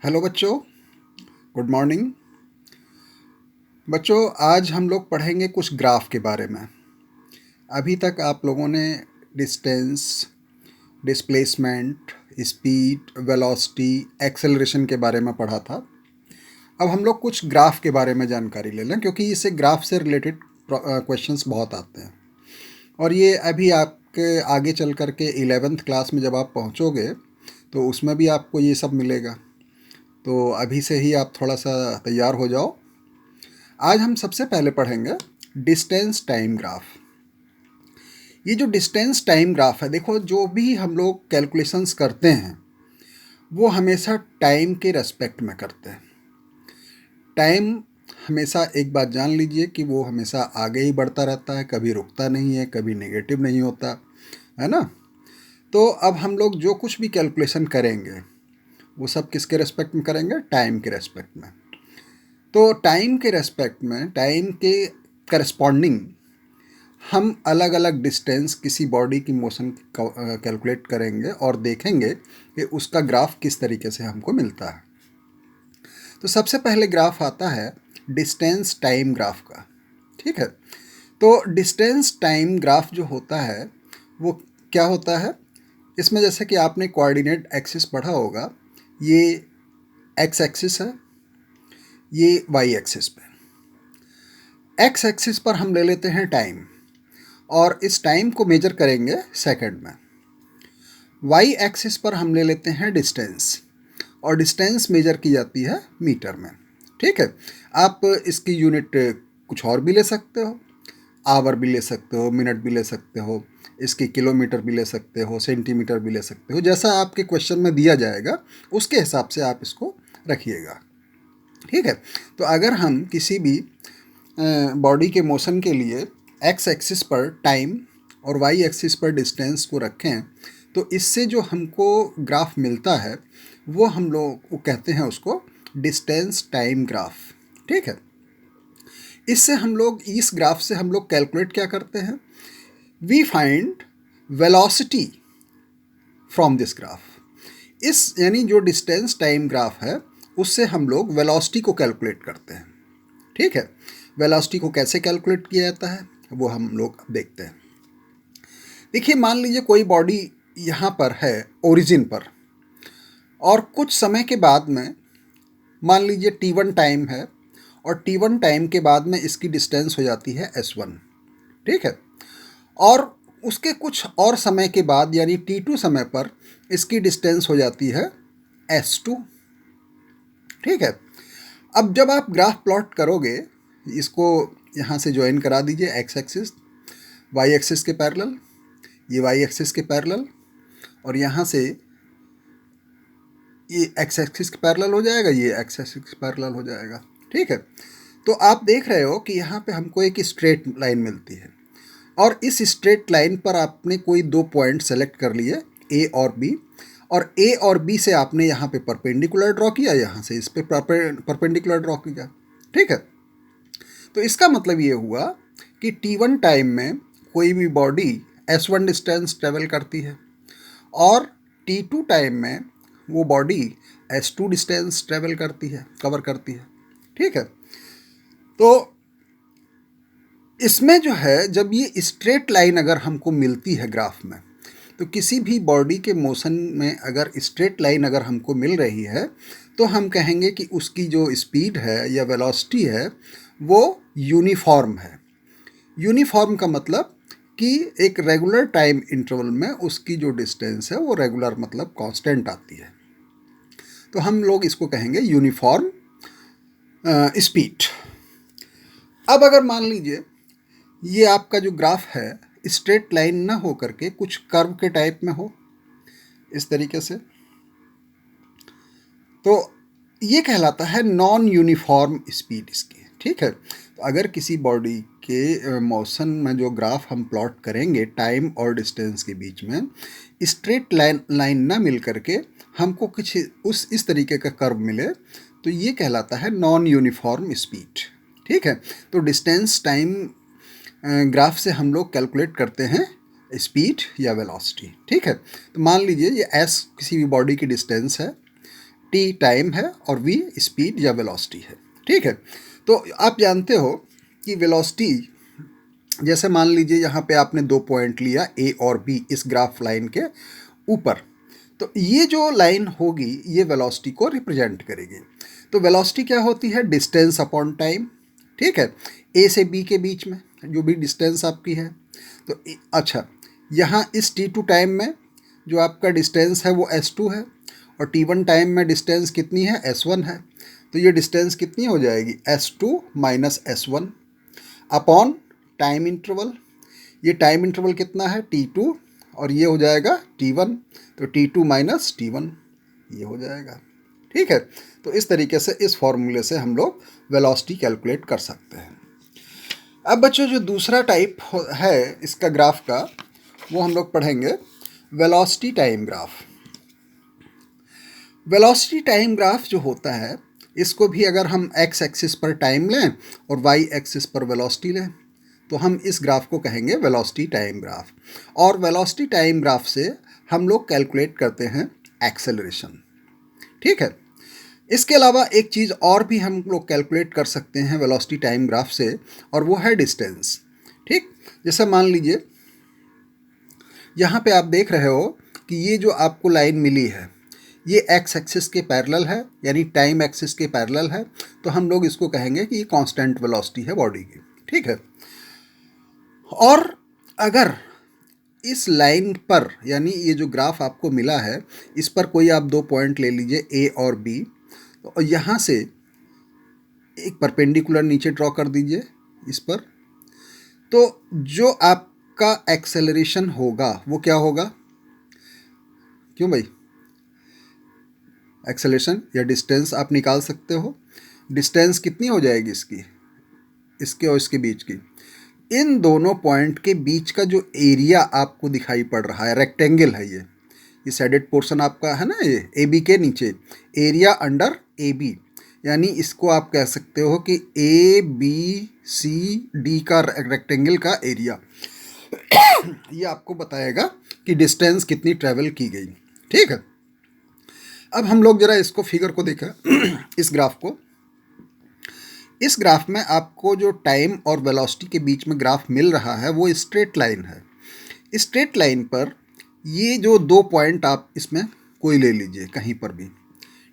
Hello बच्चों, good morning. बच्चों, आज हम लोग पढ़ेंगे कुछ ग्राफ के बारे में। अभी तक आप लोगों ने distance, displacement, speed, velocity, acceleration के बारे में पढ़ा था। अब हम लोग कुछ ग्राफ के बारे में जानकारी ले लें, क्योंकि इससे ग्राफ से रिलेटेड क्वेश्चंस बहुत आते हैं। और ये अभी आपके आगे चल कर के 11th क्लास में जब आप पहुंचोगे तो उसमें भी आपको ये सब मिलेगा। तो अभी से ही आप थोड़ा सा तैयार हो जाओ। आज हम सबसे पहले पढ़ेंगे डिस्टेंस टाइम ग्राफ। ये जो डिस्टेंस टाइम ग्राफ है, देखो, जो भी हम लोग कैलकुलेशंस करते हैं वो हमेशा टाइम के रेस्पेक्ट में करते हैं। टाइम हमेशा, एक बात जान लीजिए कि वो हमेशा आगे ही बढ़ता रहता है, कभी रुकता नहीं है, कभी नेगेटिव नहीं होता है ना। तो अब हम लोग जो कुछ भी कैलकुलेशन करेंगे वो सब किसके रेस्पेक्ट में करेंगे? टाइम के रेस्पेक्ट में। तो टाइम के रेस्पेक्ट में, टाइम के करस्पॉन्डिंग हम अलग अलग डिस्टेंस किसी बॉडी की मोशन कैलकुलेट करेंगे और देखेंगे कि उसका ग्राफ किस तरीके से हमको मिलता है। तो सबसे पहले ग्राफ आता है डिस्टेंस टाइम ग्राफ का। ठीक है, तो डिस्टेंस टाइम ग्राफ जो होता है वो क्या होता है? इसमें जैसे कि आपने कोऑर्डिनेट एक्सिस पढ़ा होगा, ये एक्स एक्सिस है, ये वाई एक्सिस पे। एक्स एक्सिस पर हम ले लेते हैं टाइम, और इस टाइम को मेजर करेंगे सेकंड में। वाई एक्सिस पर हम ले लेते हैं डिस्टेंस, और डिस्टेंस मेजर की जाती है मीटर में। ठीक है, आप इसकी यूनिट कुछ और भी ले सकते हो, आवर भी ले सकते हो, मिनट भी ले सकते हो, इसकी किलोमीटर भी ले सकते हो, सेंटीमीटर भी ले सकते हो। जैसा आपके क्वेश्चन में दिया जाएगा उसके हिसाब से आप इसको रखिएगा। ठीक है, तो अगर हम किसी भी बॉडी के मोशन के लिए एक्स एक्सिस पर टाइम और वाई एक्सिस पर डिस्टेंस को रखें तो इससे जो हमको ग्राफ मिलता है वो हम लोग कहते हैं उसको डिस्टेंस टाइम ग्राफ। ठीक है, इससे हम लोग, इस ग्राफ से हम लोग कैलकुलेट क्या करते हैं? We find velocity from this graph. इस यानी जो डिस्टेंस टाइम ग्राफ है उससे हम लोग वेलोसिटी को कैलकुलेट करते हैं। ठीक है, वेलोसिटी को कैसे कैलकुलेट किया जाता है वो हम लोग अब देखते हैं। देखिए, मान लीजिए कोई बॉडी यहाँ पर है ओरिजिन पर, और कुछ समय के बाद में, मान लीजिए t1 टाइम है, और t1 टाइम के बाद में इसकी डिस्टेंस हो जाती है s1। ठीक है, और उसके कुछ और समय के बाद यानी t2 समय पर इसकी डिस्टेंस हो जाती है s2। ठीक है, अब जब आप ग्राफ प्लॉट करोगे, इसको यहाँ से ज्वाइन करा दीजिए एक्स एक्सिस वाई एक्सिस के पैरेलल, ये वाई एक्सिस के पैरेलल, और यहाँ से ये एक्स एक्सिस के पैरेलल हो जाएगा, ये एक्स एक्सिस के पैरेलल हो जाएगा। ठीक है, तो आप देख रहे हो कि यहाँ पे हमको एक स्ट्रेट लाइन मिलती है, और इस स्ट्रेट लाइन पर आपने कोई दो पॉइंट सेलेक्ट कर लिए, ए और बी, और ए और बी से आपने यहाँ पे परपेंडिकुलर ड्रॉ किया, यहाँ से इस पे परपेंडिकुलर ड्रॉ किया। ठीक है, तो इसका मतलब ये हुआ कि t1 टाइम में कोई भी बॉडी s1 डिस्टेंस ट्रेवल करती है, और t2 टाइम में वो बॉडी s2 डिस्टेंस ट्रेवल करती है, कवर करती है। ठीक है, तो इसमें जो है, जब ये स्ट्रेट लाइन अगर हमको मिलती है ग्राफ में, तो किसी भी बॉडी के मोशन में अगर स्ट्रेट लाइन अगर हमको मिल रही है तो हम कहेंगे कि उसकी जो स्पीड है या वेलोसिटी है वो यूनिफॉर्म है। यूनिफॉर्म का मतलब कि एक रेगुलर टाइम इंटरवल में उसकी जो डिस्टेंस है वो रेगुलर मतलब कांस्टेंट आती है, तो हम लोग इसको कहेंगे यूनिफॉर्म स्पीड। अब अगर मान लीजिए ये आपका जो ग्राफ है स्ट्रेट लाइन ना हो करके कुछ कर्व के टाइप में हो, इस तरीके से, तो ये कहलाता है नॉन यूनिफॉर्म स्पीड इसकी। ठीक है, तो अगर किसी बॉडी के मोशन में जो ग्राफ हम प्लॉट करेंगे टाइम और डिस्टेंस के बीच में, स्ट्रेट लाइन ना मिल करके हमको कुछ इस तरीके का कर्व मिले, तो ये कहलाता है नॉन यूनिफॉर्म स्पीड। ठीक है, तो डिस्टेंस टाइम ग्राफ से हम लोग कैलकुलेट करते हैं स्पीड या वेलोसिटी। ठीक है, तो मान लीजिए ये एस किसी भी बॉडी की डिस्टेंस है, टी टाइम है और वी स्पीड या वेलोसिटी है। ठीक है, तो आप जानते हो कि वेलोसिटी, जैसे मान लीजिए यहाँ पे आपने 2 पॉइंट लिया ए और बी इस ग्राफ लाइन के ऊपर, तो ये जो लाइन होगी ये वेलोसिटी को रिप्रेजेंट करेगी। तो वेलोसिटी क्या होती है? Distance upon time. ठीक है, ए से बी के बीच में जो भी डिस्टेंस आपकी है। तो अच्छा, यहाँ इस टी टू टाइम में जो आपका डिस्टेंस है वो s2 है, और t1 टाइम में डिस्टेंस कितनी है? s1 है। तो ये डिस्टेंस कितनी हो जाएगी? s2 minus s1 upon time interval. ये टाइम इंटरवल कितना है? t2, और ये हो जाएगा t1, तो t2 माइनस t1 ये हो जाएगा। ठीक है, तो इस तरीके से इस फॉर्मूले से हम लोग वेलोसिटी कैलकुलेट कर सकते हैं। अब बच्चों जो दूसरा टाइप है इसका ग्राफ का, वो हम लोग पढ़ेंगे velocity time graph. Velocity time graph जो होता है, इसको भी अगर हम x एक्सिस पर टाइम लें और y एक्सिस पर वेलोसिटी लें, तो हम इस ग्राफ को कहेंगे वेलोसिटी टाइम ग्राफ। और वेलोसिटी टाइम ग्राफ से हम लोग कैलकुलेट करते हैं एक्सेलरेशन। ठीक है, इसके अलावा एक चीज़ और भी हम लोग कैलकुलेट कर सकते हैं वेलोसिटी टाइम ग्राफ से, और वो है डिस्टेंस। ठीक, जैसे मान लीजिए यहाँ पे आप देख रहे हो कि ये जो आपको लाइन मिली है ये एक्स एक्सिस के पैरेलल है, यानी टाइम एक्सिस के पैरेलल है, तो हम लोग इसको कहेंगे कि ये कांस्टेंट वेलोसिटी है बॉडी की। ठीक है, और अगर इस लाइन पर, यानी ये जो ग्राफ आपको मिला है इस पर कोई आप 2 पॉइंट ले लीजिए ए और बी, तो यहाँ से एक परपेंडिकुलर नीचे ड्रॉ कर दीजिए इस पर, तो जो आपका एक्सेलरेशन होगा वो क्या होगा? क्यों भाई? एक्सेलरेशन या डिस्टेंस आप निकाल सकते हो। डिस्टेंस कितनी हो जाएगी इसकी, इसके और इसके बीच की? इन दोनों पॉइंट के बीच का जो एरिया आपको दिखाई पड़ रहा है, रेक्टेंगल है ये शेडेड पोर्शन आपका है ना, ये ए बी के नीचे, एरिया अंडर ए बी, यानी इसको आप कह सकते हो कि ए बी सी डी का रेक्टेंगल का एरिया ये आपको बताएगा कि डिस्टेंस कितनी ट्रेवल की गई। ठीक है, अब हम लोग जरा इसको फिगर को देखें इस ग्राफ को। इस ग्राफ में आपको जो टाइम और वेलोसिटी के बीच में ग्राफ मिल रहा है वो स्ट्रेट लाइन है। स्ट्रेट लाइन पर ये जो 2 पॉइंट आप इसमें कोई ले लीजिए कहीं पर भी।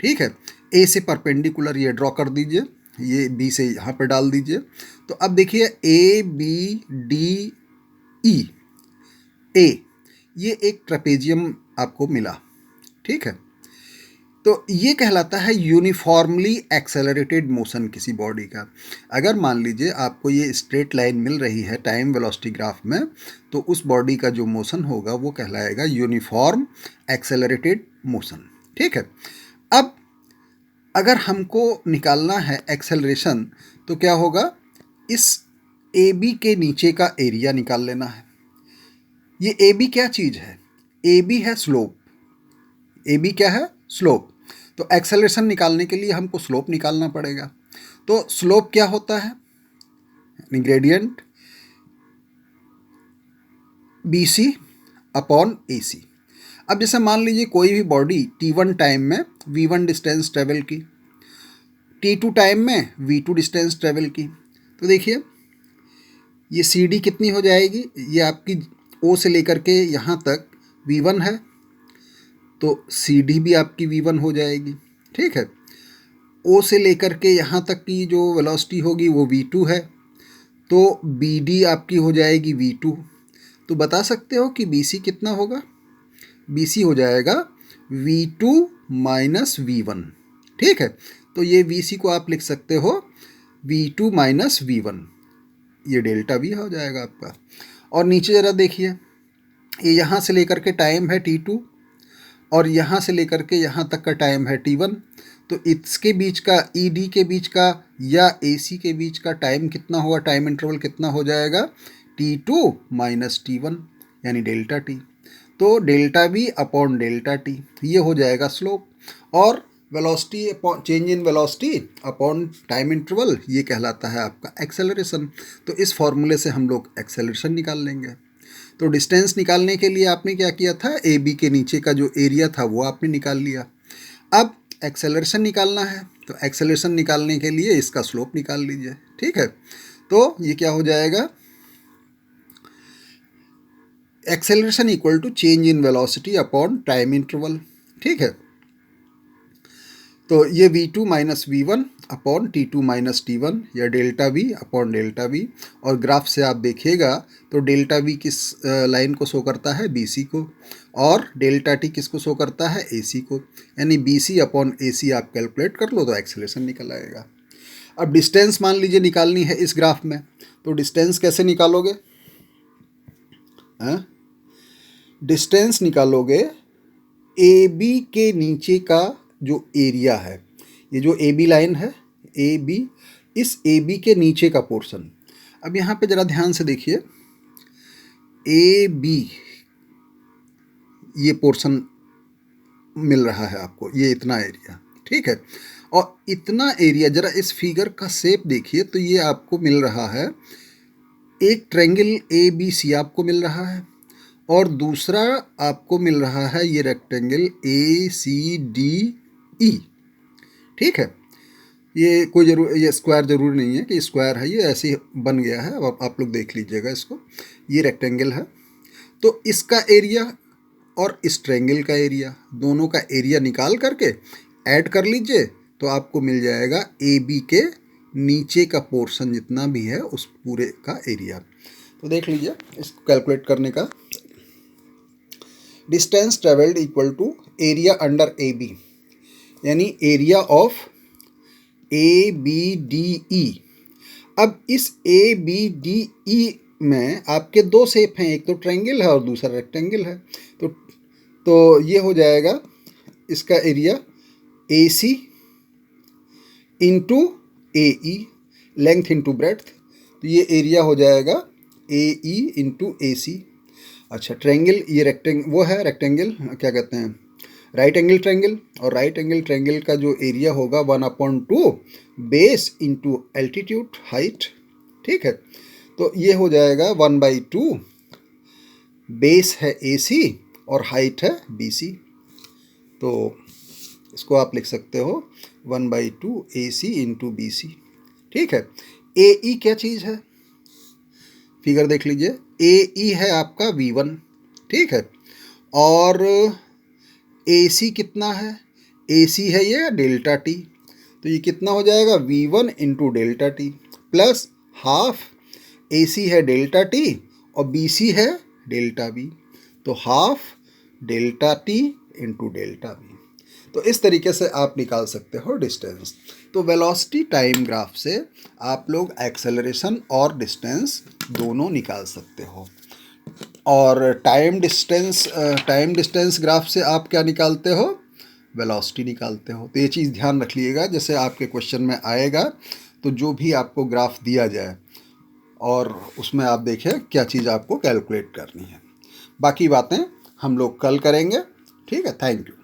ठीक है, ए से परपेंडिकुलर ये ड्रॉ कर दीजिए, ये बी से यहाँ पर डाल दीजिए। तो अब देखिए ए बी डी ई ए, ये एक ट्रेपेजियम आपको मिला। ठीक है, तो ये कहलाता है यूनिफॉर्मली एक्सेलरेटेड मोशन किसी बॉडी का। अगर मान लीजिए आपको ये स्ट्रेट लाइन मिल रही है टाइम वेलोसिटी ग्राफ में, तो उस बॉडी का जो मोशन होगा वो कहलाएगा यूनिफॉर्म एक्सेलरेटेड मोशन। ठीक है, अब अगर हमको निकालना है एक्सेलरेशन तो क्या होगा? इस ए बी के नीचे का एरिया निकाल लेना है। ये ए बी क्या चीज़ है? ए बी है स्लोप। ए बी क्या है? स्लोप। तो एक्सेलरेशन निकालने के लिए हमको स्लोप निकालना पड़ेगा। तो स्लोप क्या होता है? ग्रेडियंट बी सी अपॉन ए सी। अब जैसे मान लीजिए कोई भी बॉडी t1 टाइम में v1 डिस्टेंस ट्रेवल की, t2 टाइम में v2 डिस्टेंस ट्रेवल की, तो देखिए ये सी डी कितनी हो जाएगी? ये आपकी ओ से लेकर के यहाँ तक v1 है, तो सी डी भी आपकी v1 हो जाएगी। ठीक है, ओ से लेकर के यहाँ तक की जो वेलोसिटी होगी वो v2 है, तो बी डी आपकी हो जाएगी v2। तो बता सकते हो कि बी सी कितना होगा? बी सी हो जाएगा v2 माइनस v1। ठीक है, तो ये वी सी को आप लिख सकते हो v2 माइनस v1, ये डेल्टा वी हो जाएगा आपका। और नीचे ज़रा देखिए, ये यहाँ से लेकर के टाइम है t2 और यहाँ से लेकर के यहाँ तक का टाइम है t1, तो इसके बीच का ई डी के बीच का या ए सी के बीच का टाइम कितना होगा? टाइम इंटरवल कितना हो जाएगा? t2 माइनस t1 यानी डेल्टा टी। तो delta we upon delta T ये हो जाएगा स्लोप, और velocity change in velocity upon time interval ये कहलाता है आपका एक्सेलरेशन। तो इस फॉर्मूले से हम लोग एक्सेलरेशन निकाल लेंगे। तो डिस्टेंस निकालने के लिए आपने क्या किया था? ए बी के नीचे का जो एरिया था वो आपने निकाल लिया। अब एक्सेलरेशन निकालना है, तो एक्सेलरेशन निकालने के लिए इसका स्लोप निकाल लीजिए। ठीक है, तो ये क्या हो जाएगा, acceleration equal to change in velocity upon time interval. ठीक है, तो ये v2 minus V1 upon t2 minus t1 या delta v upon delta v, और ग्राफ से आप देखिएगा तो डेल्टा v किस लाइन को शो करता है, bc को, और डेल्टा t किसको शो करता है, ac को, यानी bc अपॉन ac आप कैलकुलेट कर लो तो एक्सेलरेशन निकल आएगा। अब डिस्टेंस मान लीजिए निकालनी है इस ग्राफ में, तो डिस्टेंस कैसे निकालोगे, डिस्टेंस निकालोगे ए बी के नीचे का जो एरिया है, ये जो ए बी लाइन है, ए बी, इस ए बी के नीचे का पोर्शन। अब यहाँ पे ज़रा ध्यान से देखिए, ए बी ये पोर्शन मिल रहा है आपको, ये इतना एरिया। ठीक है, और इतना एरिया, ज़रा इस फिगर का शेप देखिए, तो ये आपको मिल रहा है, एक ट्रायंगल ए बी सी आपको मिल रहा है, और दूसरा आपको मिल रहा है ये रेक्टेंगल ए सी डी ई। ठीक है, ये कोई ये स्क्वायर ज़रूरी नहीं है कि स्क्वायर है, ये ऐसे ही बन गया है। अब आप लोग देख लीजिएगा इसको, ये रेक्टेंगल है, तो इसका एरिया और इस ट्रायंगल का एरिया, दोनों का एरिया निकाल करके ऐड कर लीजिए, तो आपको मिल जाएगा ए बी के नीचे का पोर्शन जितना भी है उस पूरे का एरिया। तो देख लीजिए इसको कैलकुलेट करने का, distance travelled equal to area under A B, यानी area of A B D E. अब इस ए बी डी ई में आपके दो शेप हैं, एक तो ट्रायंगल है और दूसरा रेक्टेंगल है, तो ये हो जाएगा इसका area A C into A E, length into breadth, तो ये एरिया हो जाएगा ए ई इंटू ए सी। अच्छा, ट्रायंगल, ये वो है रेक्टेंगल, क्या कहते हैं, राइट एंगल ट्रायंगल, और राइट एंगल ट्रायंगल का जो एरिया होगा 1/2 बेस इंटू एल्टीट्यूड हाइट। ठीक है, तो ये हो जाएगा 1/2, बेस है ए सी और हाइट है बी सी, तो इसको आप लिख सकते हो 1/2 ए सी इंटू बी सी। ठीक है, ए ई क्या चीज़ है, फिगर देख लीजिए, ए ई है आपका V1। ठीक है, और ए सी कितना है, ए सी है ये डेल्टा टी, तो ये कितना हो जाएगा V1 into delta T plus half, A C है डेल्टा टी और बी सी है डेल्टा बी, तो half delta T into delta B. तो इस तरीके से आप निकाल सकते हो डिस्टेंस। तो वेलोसिटी टाइम ग्राफ से आप लोग एक्सेलरेशन और डिस्टेंस दोनों निकाल सकते हो। और टाइम डिस्टेंस ग्राफ से आप क्या निकालते हो, वेलोसिटी निकालते हो। तो ये चीज़ ध्यान रख लीजिएगा, जैसे आपके क्वेश्चन में आएगा तो जो भी आपको ग्राफ दिया जाए और उसमें आप देखें क्या चीज़ आपको कैलकुलेट करनी है। बाकी बातें हम लोग कल करेंगे। ठीक है, थैंक यू।